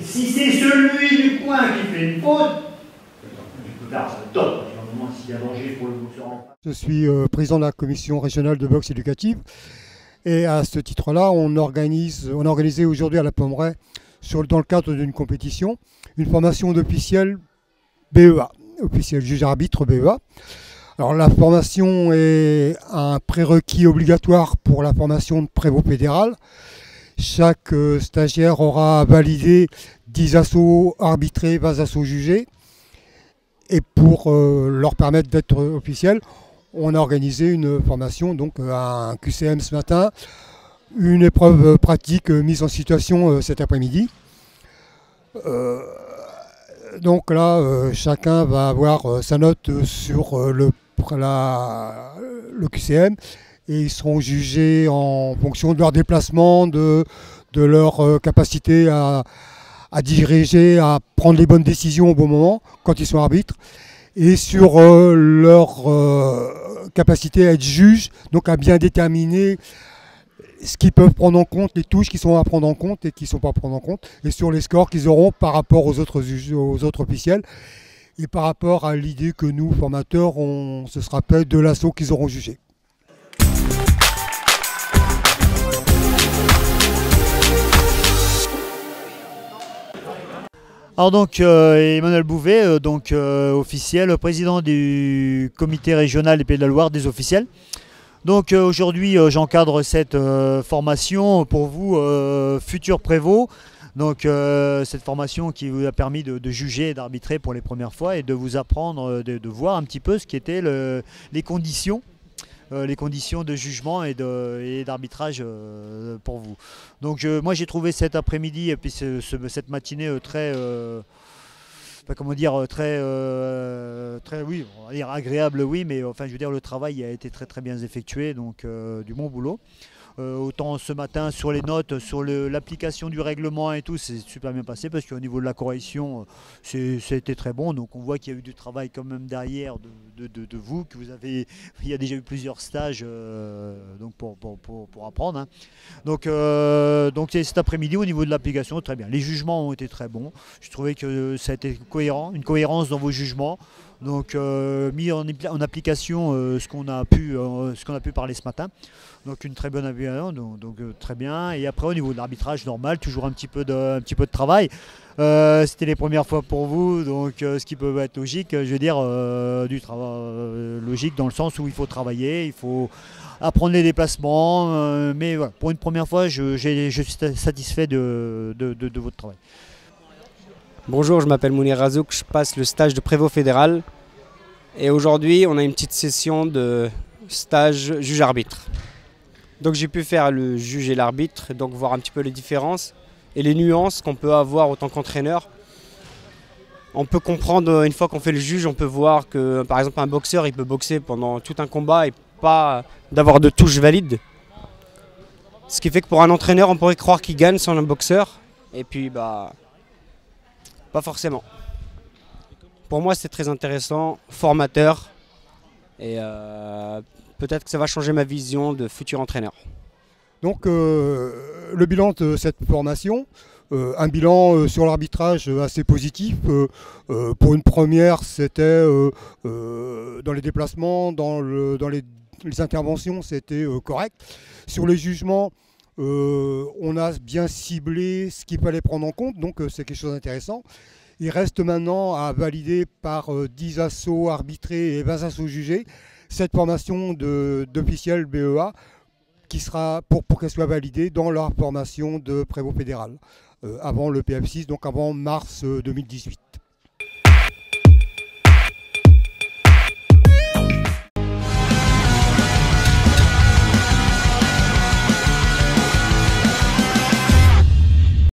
Si c'est celui du coin qui fait une faute, je peux faire ça top. S'il y a danger pour le boxeur en face. Je suis président de la commission régionale de boxe éducative. Et à ce titre-là, on a organisé aujourd'hui à la Pommeraye, dans le cadre d'une compétition, une formation d'officiel BEA, officiel juge-arbitre BEA. Alors la formation est un prérequis obligatoire pour la formation de prévôt fédéral. Chaque stagiaire aura validé 10 assauts arbitrés, 20 assauts jugés. Et pour leur permettre d'être officiels, on a organisé une formation, donc un QCM ce matin, une épreuve pratique mise en situation cet après-midi. Donc là, chacun va avoir sa note sur le QCM et ils seront jugés en fonction de leur déplacement, de leur capacité à diriger, à prendre les bonnes décisions au bon moment quand ils sont arbitres, et sur leur capacité à être juge, donc à bien déterminer ce qu'ils peuvent prendre en compte, les touches qui sont à prendre en compte et qui ne sont pas à prendre en compte, et sur les scores qu'ils auront par rapport aux autres officiels, et par rapport à l'idée que nous, formateurs, on se rappelle de l'assaut qu'ils auront jugé. Alors donc Emmanuel Bouvet, officiel, président du comité régional des Pays de la Loire des officiels. Donc aujourd'hui j'encadre cette formation pour vous, futurs prévôts. Donc cette formation qui vous a permis de juger et d'arbitrer pour les premières fois et de vous apprendre, de voir un petit peu ce qu'étaient les conditions de jugement et d'arbitrage pour vous. Donc moi j'ai trouvé cet après-midi et puis cette matinée très oui, on va dire agréable, oui, mais enfin je veux dire le travail a été très bien effectué, donc du bon boulot. Autant ce matin sur les notes, sur l'application du règlement et tout, c'est super bien passé parce qu'au niveau de la correction, c'était très bon. Donc on voit qu'il y a eu du travail quand même derrière de vous, que vous avez, il y a déjà eu plusieurs stages donc pour apprendre. Hein. Donc cet après-midi au niveau de l'application, très bien. Les jugements ont été très bons. Je trouvais que ça a été cohérent, une cohérence dans vos jugements. Donc mis en application ce qu'on a pu parler ce matin. Donc une très bonne application, donc très bien. Et après au niveau de l'arbitrage normal, toujours un petit peu de travail. C'était les premières fois pour vous, donc ce qui peut être logique, je veux dire du travail logique dans le sens où il faut travailler, il faut apprendre les déplacements. Mais voilà, pour une première fois, je suis satisfait de votre travail. Bonjour, je m'appelle Mounir Razouk, je passe le stage de prévôt fédéral et aujourd'hui on a une petite session de stage juge-arbitre. Donc j'ai pu faire le juge et l'arbitre, donc voir un petit peu les différences et les nuances qu'on peut avoir en tant qu'entraîneur. On peut comprendre, une fois qu'on fait le juge, on peut voir que par exemple un boxeur il peut boxer pendant tout un combat et pas d'avoir de touche valide. Ce qui fait que pour un entraîneur on pourrait croire qu'il gagne sans un boxeur et puis pas forcément. Pour moi, c'est très intéressant, formateur, et peut-être que ça va changer ma vision de futur entraîneur. Donc, le bilan de cette formation, un bilan sur l'arbitrage assez positif. Pour une première, c'était dans les déplacements, dans les interventions, c'était correct. Sur les jugements, on a bien ciblé ce qu'il fallait prendre en compte, donc c'est quelque chose d'intéressant. Il reste maintenant à valider par 10 assauts arbitrés et 20 assauts jugés cette formation d'officiel BEA qui sera pour qu'elle soit validée dans leur formation de prévôt fédéral avant le PF6, donc avant mars 2018.